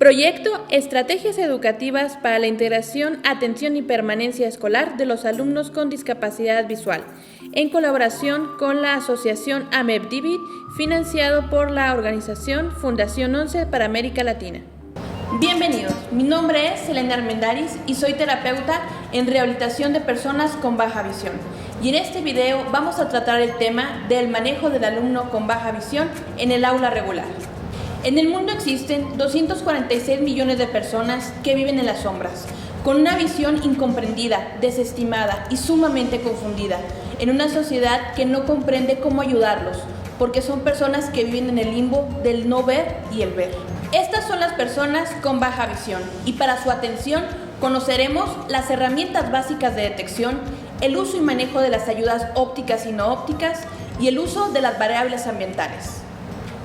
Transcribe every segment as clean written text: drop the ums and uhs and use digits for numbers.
Proyecto Estrategias Educativas para la Integración, Atención y Permanencia Escolar de los Alumnos con Discapacidad Visual, en colaboración con la Asociación AMEP-DIVID, financiado por la organización Fundación 11 para América Latina. Bienvenidos, mi nombre es Selena Armendáriz y soy terapeuta en rehabilitación de personas con baja visión. Y en este video vamos a tratar el tema del manejo del alumno con baja visión en el aula regular. En el mundo existen 246 millones de personas que viven en las sombras, con una visión incomprendida, desestimada y sumamente confundida, en una sociedad que no comprende cómo ayudarlos, porque son personas que viven en el limbo del no ver y el ver. Estas son las personas con baja visión y para su atención conoceremos las herramientas básicas de detección, el uso y manejo de las ayudas ópticas y no ópticas y el uso de las variables ambientales.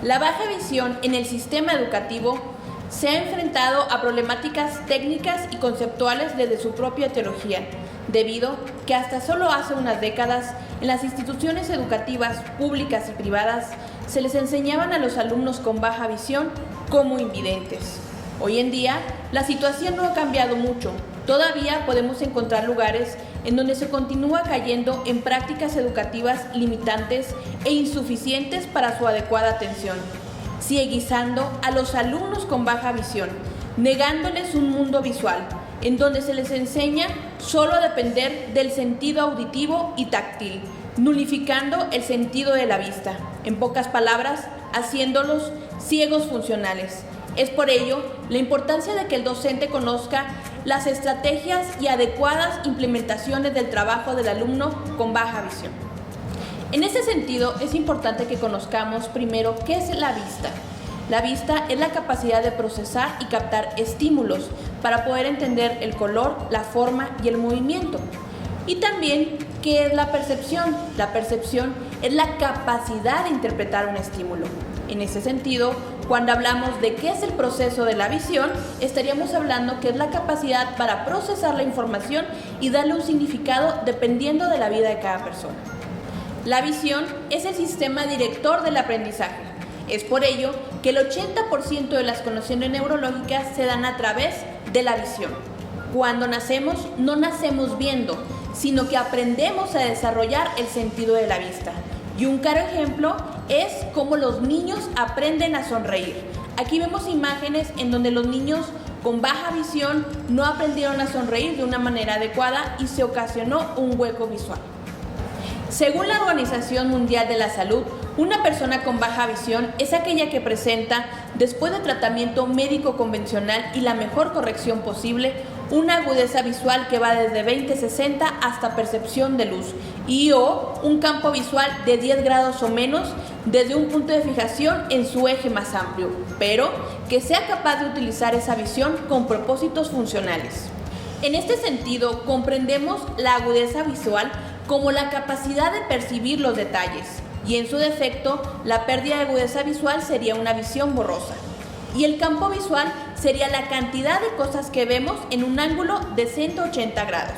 La baja visión en el sistema educativo se ha enfrentado a problemáticas técnicas y conceptuales desde su propia etiología, debido que hasta solo hace unas décadas en las instituciones educativas públicas y privadas se les enseñaban a los alumnos con baja visión como invidentes. Hoy en día la situación no ha cambiado mucho. Todavía podemos encontrar lugares en donde se continúa cayendo en prácticas educativas limitantes e insuficientes para su adecuada atención, cieguizando a los alumnos con baja visión, negándoles un mundo visual, en donde se les enseña solo a depender del sentido auditivo y táctil, nulificando el sentido de la vista, en pocas palabras, haciéndolos ciegos funcionales. Es por ello la importancia de que el docente conozca las estrategias y adecuadas implementaciones del trabajo del alumno con baja visión. En ese sentido, es importante que conozcamos primero qué es la vista. La vista es la capacidad de procesar y captar estímulos para poder entender el color, la forma y el movimiento. Y también, ¿qué es la percepción? La percepción es la capacidad de interpretar un estímulo. En ese sentido, cuando hablamos de qué es el proceso de la visión, estaríamos hablando que es la capacidad para procesar la información y darle un significado dependiendo de la vida de cada persona. La visión es el sistema director del aprendizaje. Es por ello que el 80% de las condiciones neurológicas se dan a través de la visión. Cuando nacemos, no nacemos viendo, sino que aprendemos a desarrollar el sentido de la vista. Y un claro ejemplo es cómo los niños aprenden a sonreír. Aquí vemos imágenes en donde los niños con baja visión no aprendieron a sonreír de una manera adecuada y se ocasionó un hueco visual. Según la Organización Mundial de la Salud, una persona con baja visión es aquella que presenta, después de tratamiento médico convencional y la mejor corrección posible, una agudeza visual que va desde 20/60 hasta percepción de luz o un campo visual de 10 grados o menos desde un punto de fijación en su eje más amplio, pero que sea capaz de utilizar esa visión con propósitos funcionales. En este sentido, comprendemos la agudeza visual como la capacidad de percibir los detalles, y en su defecto, la pérdida de agudeza visual sería una visión borrosa. Y el campo visual sería la cantidad de cosas que vemos en un ángulo de 180 grados.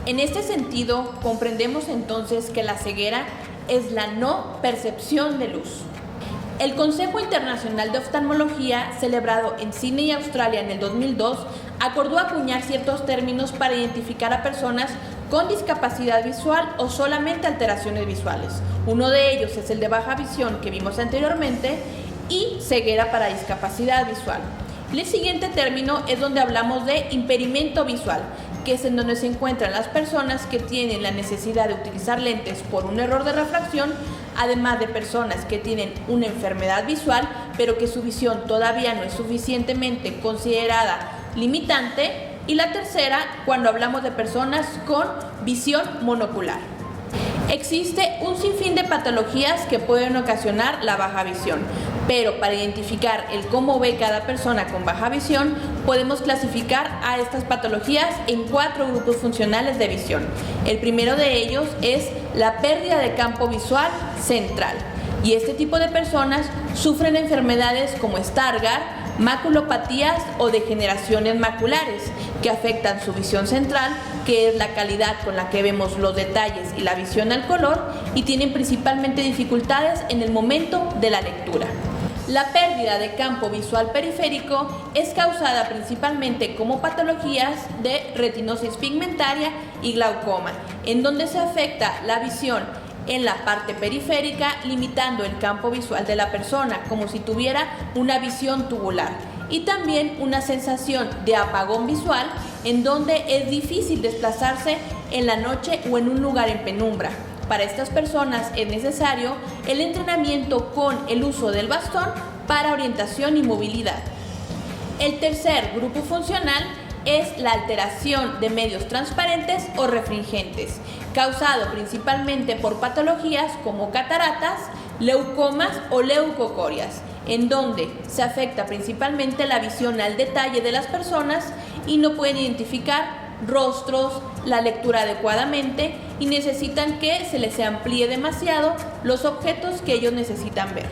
En este sentido, comprendemos entonces que la ceguera es la no percepción de luz. El Consejo Internacional de Oftalmología, celebrado en Sydney, Australia, en el 2002, acordó acuñar ciertos términos para identificar a personas con discapacidad visual o solamente alteraciones visuales. Uno de ellos es el de baja visión que vimos anteriormente y ceguera para discapacidad visual. El siguiente término es donde hablamos de impedimento visual, que es en donde se encuentran las personas que tienen la necesidad de utilizar lentes por un error de refracción, además de personas que tienen una enfermedad visual, pero que su visión todavía no es suficientemente considerada limitante. Y la tercera, cuando hablamos de personas con visión monocular. Existe un sinfín de patologías que pueden ocasionar la baja visión, pero para identificar el cómo ve cada persona con baja visión, podemos clasificar a estas patologías en 4 grupos funcionales de visión. El primero de ellos es la pérdida de campo visual central, y este tipo de personas sufren enfermedades como Stargardt, maculopatías o degeneraciones maculares que afectan su visión central, que es la calidad con la que vemos los detalles y la visión al color, y tienen principalmente dificultades en el momento de la lectura. La pérdida de campo visual periférico es causada principalmente como patologías de retinosis pigmentaria y glaucoma, en donde se afecta la visión en la parte periférica, limitando el campo visual de la persona, como si tuviera una visión tubular, y también una sensación de apagón visual, en donde es difícil desplazarse en la noche o en un lugar en penumbra. Para estas personas es necesario el entrenamiento con el uso del bastón para orientación y movilidad. El tercer grupo funcional es la alteración de medios transparentes o refringentes, causado principalmente por patologías como cataratas, leucomas o leucocorias, en donde se afecta principalmente la visión al detalle de las personas y no pueden identificar rostros, la lectura adecuadamente y necesitan que se les amplíe demasiado los objetos que ellos necesitan ver.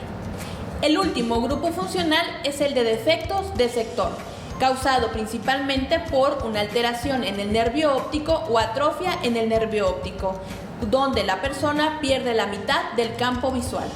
El último grupo funcional es el de defectos de sector, causado principalmente por una alteración en el nervio óptico o atrofia en el nervio óptico, donde la persona pierde la mitad del campo visual.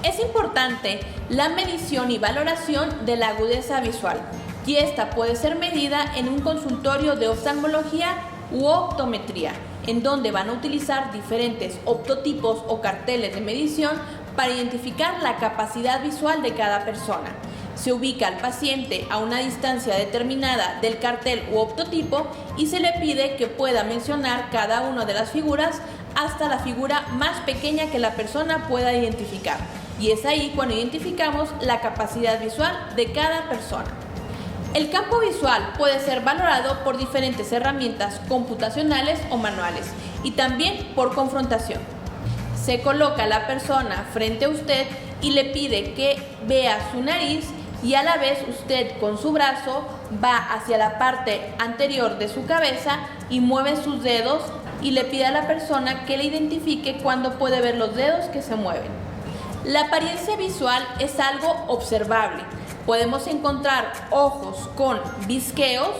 Es importante la medición y valoración de la agudeza visual, y esta puede ser medida en un consultorio de oftalmología u optometría, en donde van a utilizar diferentes optotipos o carteles de medición para identificar la capacidad visual de cada persona. Se ubica al paciente a una distancia determinada del cartel u optotipo y se le pide que pueda mencionar cada una de las figuras hasta la figura más pequeña que la persona pueda identificar. Y es ahí cuando identificamos la capacidad visual de cada persona. El campo visual puede ser valorado por diferentes herramientas computacionales o manuales y también por confrontación. Se coloca a la persona frente a usted y le pide que vea su nariz y a la vez usted con su brazo va hacia la parte anterior de su cabeza y mueve sus dedos y le pide a la persona que le identifique cuando puede ver los dedos que se mueven. La apariencia visual es algo observable. Podemos encontrar ojos con visqueos,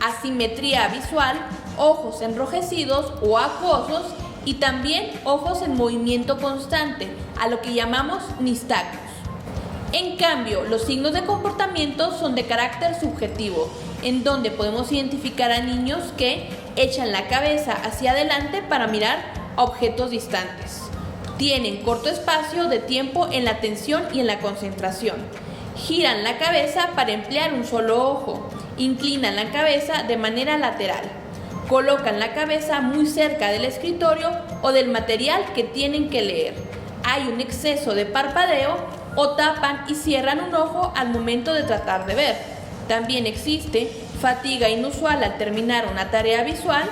asimetría visual, ojos enrojecidos o acuosos y también ojos en movimiento constante, a lo que llamamos nistagmus. En cambio, los signos de comportamiento son de carácter subjetivo, en donde podemos identificar a niños que echan la cabeza hacia adelante para mirar a objetos distantes. Tienen corto espacio de tiempo en la atención y en la concentración. Giran la cabeza para emplear un solo ojo. Inclinan la cabeza de manera lateral. Colocan la cabeza muy cerca del escritorio o del material que tienen que leer. Hay un exceso de parpadeo o tapan y cierran un ojo al momento de tratar de ver. También existe fatiga inusual al terminar una tarea visual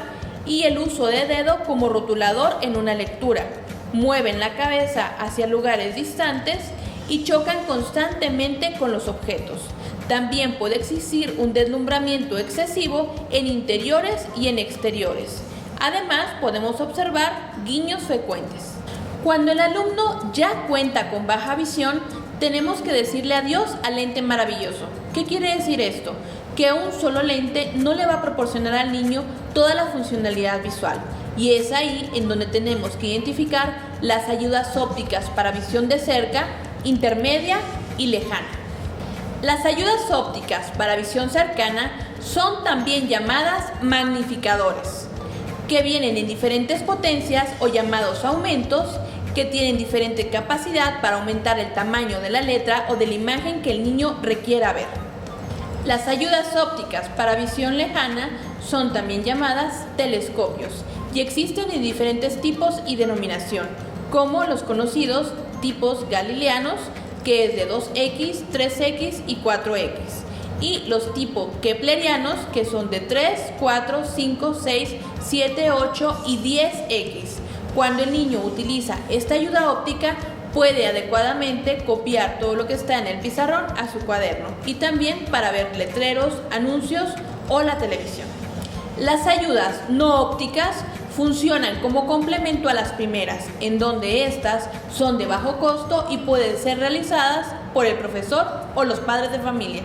y el uso de dedo como rotulador en una lectura. Mueven la cabeza hacia lugares distantes y chocan constantemente con los objetos. También puede existir un deslumbramiento excesivo en interiores y en exteriores. Además, podemos observar guiños frecuentes. Cuando el alumno ya cuenta con baja visión, tenemos que decirle adiós al lente maravilloso. ¿Qué quiere decir esto? Que un solo lente no le va a proporcionar al niño toda la funcionalidad visual. Y es ahí en donde tenemos que identificar las ayudas ópticas para visión de cerca, intermedia y lejana. Las ayudas ópticas para visión cercana son también llamadas magnificadores, que vienen en diferentes potencias o llamados aumentos, que tienen diferente capacidad para aumentar el tamaño de la letra o de la imagen que el niño requiera ver. Las ayudas ópticas para visión lejana son también llamadas telescopios y existen en diferentes tipos y denominación, como los conocidos tipos galileanos, que es de 2X, 3X y 4X, y los tipos keplerianos, que son de 3, 4, 5, 6, 7, 8 y 10X. Cuando el niño utiliza esta ayuda óptica, puede adecuadamente copiar todo lo que está en el pizarrón a su cuaderno y también para ver letreros, anuncios o la televisión. Las ayudas no ópticas funcionan como complemento a las primeras, en donde estas son de bajo costo y pueden ser realizadas por el profesor o los padres de familia.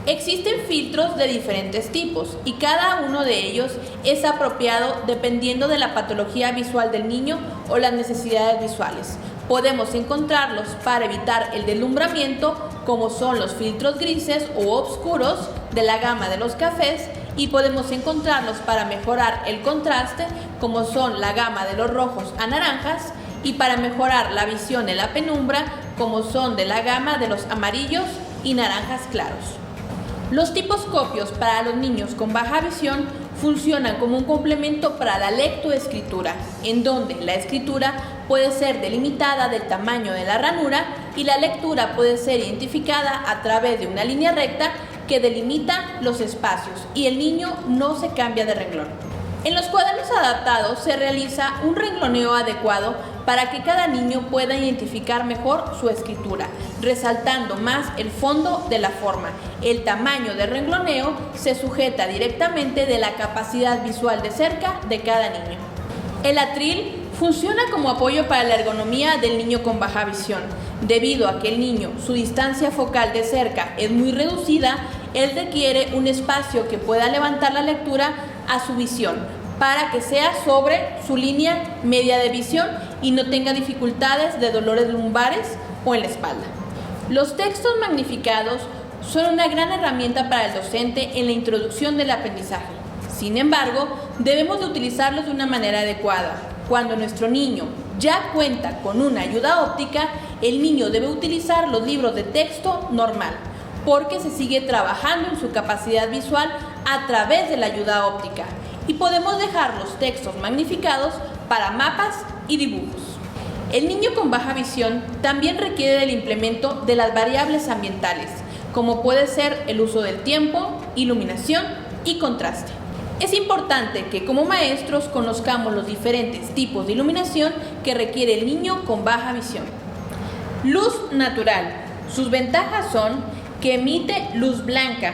Existen filtros de diferentes tipos y cada uno de ellos es apropiado dependiendo de la patología visual del niño o las necesidades visuales. Podemos encontrarlos para evitar el deslumbramiento, como son los filtros grises o oscuros de la gama de los cafés, y podemos encontrarlos para mejorar el contraste, como son la gama de los rojos a naranjas, y para mejorar la visión en la penumbra, como son de la gama de los amarillos y naranjas claros. Los tiposcopios para los niños con baja visión funcionan como un complemento para la lectoescritura, en donde la escritura puede ser delimitada del tamaño de la ranura y la lectura puede ser identificada a través de una línea recta que delimita los espacios y el niño no se cambia de renglón. En los cuadernos adaptados se realiza un rengloneo adecuado para que cada niño pueda identificar mejor su escritura, resaltando más el fondo de la forma. El tamaño del rengloneo se sujeta directamente de la capacidad visual de cerca de cada niño. El atril funciona como apoyo para la ergonomía del niño con baja visión. Debido a que el niño, su distancia focal de cerca es muy reducida, él requiere un espacio que pueda levantar la lectura a su visión para que sea sobre su línea media de visión y no tenga dificultades de dolores lumbares o en la espalda. Los textos magnificados son una gran herramienta para el docente en la introducción del aprendizaje. Sin embargo, debemos de utilizarlos de una manera adecuada. Cuando nuestro niño ya cuenta con una ayuda óptica, el niño debe utilizar los libros de texto normal, porque se sigue trabajando en su capacidad visual a través de la ayuda óptica, y podemos dejar los textos magnificados para mapas y dibujos. El niño con baja visión también requiere del implemento de las variables ambientales, como puede ser el uso del tiempo, iluminación y contraste. Es importante que como maestros conozcamos los diferentes tipos de iluminación que requiere el niño con baja visión. Luz natural. Sus ventajas son que emite luz blanca,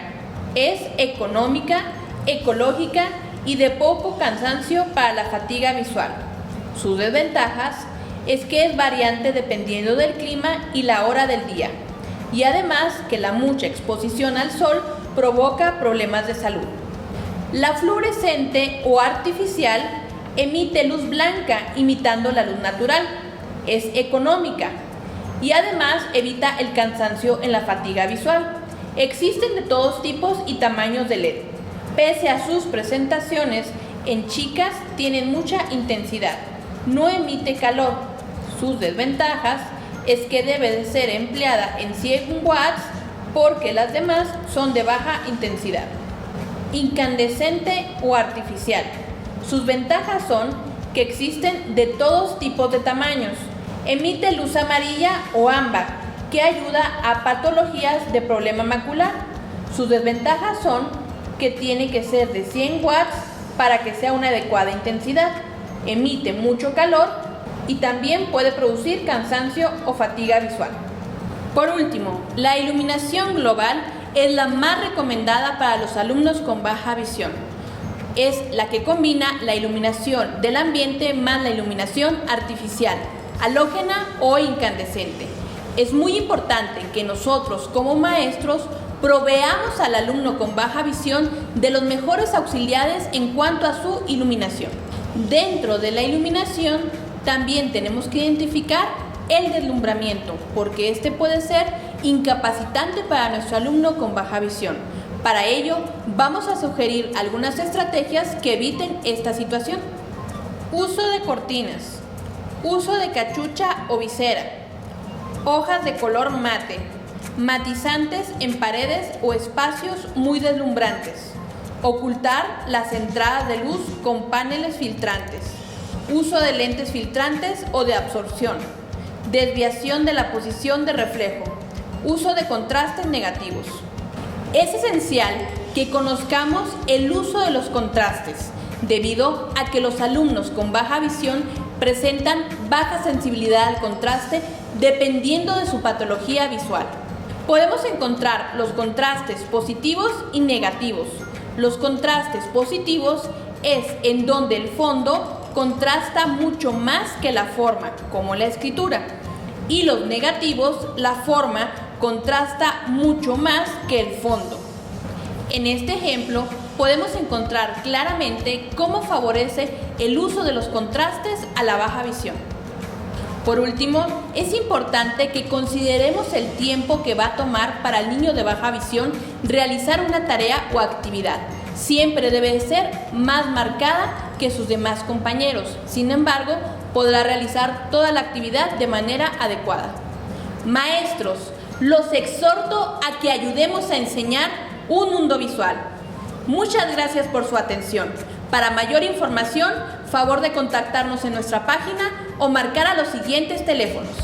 es económica, ecológica y de poco cansancio para la fatiga visual. Sus desventajas es que es variante dependiendo del clima y la hora del día, y además que la mucha exposición al sol provoca problemas de salud. La fluorescente o artificial emite luz blanca imitando la luz natural, es económica y además evita el cansancio en la fatiga visual. Existen de todos tipos y tamaños de LED. Pese a sus presentaciones, en chicas tienen mucha intensidad, no emite calor. Sus desventajas es que debe de ser empleada en 100 watts porque las demás son de baja intensidad. Incandescente o artificial. Sus ventajas son que existen de todos tipos de tamaños. Emite luz amarilla o ámbar, que ayuda a patologías de problema macular. Sus desventajas son que tiene que ser de 100 watts para que sea una adecuada intensidad. Emite mucho calor y también puede producir cansancio o fatiga visual. Por último, la iluminación global es la más recomendada para los alumnos con baja visión. Es la que combina la iluminación del ambiente más la iluminación artificial, halógena o incandescente. Es muy importante que nosotros como maestros proveamos al alumno con baja visión de los mejores auxiliares en cuanto a su iluminación. Dentro de la iluminación también tenemos que identificar el deslumbramiento, porque este puede ser incapacitante para nuestro alumno con baja visión. Para ello, vamos a sugerir algunas estrategias que eviten esta situación. Uso de cortinas, uso de cachucha o visera, hojas de color mate, matizantes en paredes o espacios muy deslumbrantes, ocultar las entradas de luz con paneles filtrantes, uso de lentes filtrantes o de absorción, desviación de la posición de reflejo, uso de contrastes negativos. Es esencial que conozcamos el uso de los contrastes, debido a que los alumnos con baja visión presentan baja sensibilidad al contraste dependiendo de su patología visual. Podemos encontrar los contrastes positivos y negativos. Los contrastes positivos es en donde el fondo contrasta mucho más que la forma, como la escritura, y los negativos, la forma contrasta mucho más que el fondo. En este ejemplo, podemos encontrar claramente cómo favorece el uso de los contrastes a la baja visión. Por último, es importante que consideremos el tiempo que va a tomar para el niño de baja visión realizar una tarea o actividad. Siempre debe ser más marcada que sus demás compañeros. Sin embargo, podrá realizar toda la actividad de manera adecuada. Maestros, los exhorto a que ayudemos a enseñar un mundo visual. Muchas gracias por su atención. Para mayor información, favor de contactarnos en nuestra página o marcar a los siguientes teléfonos.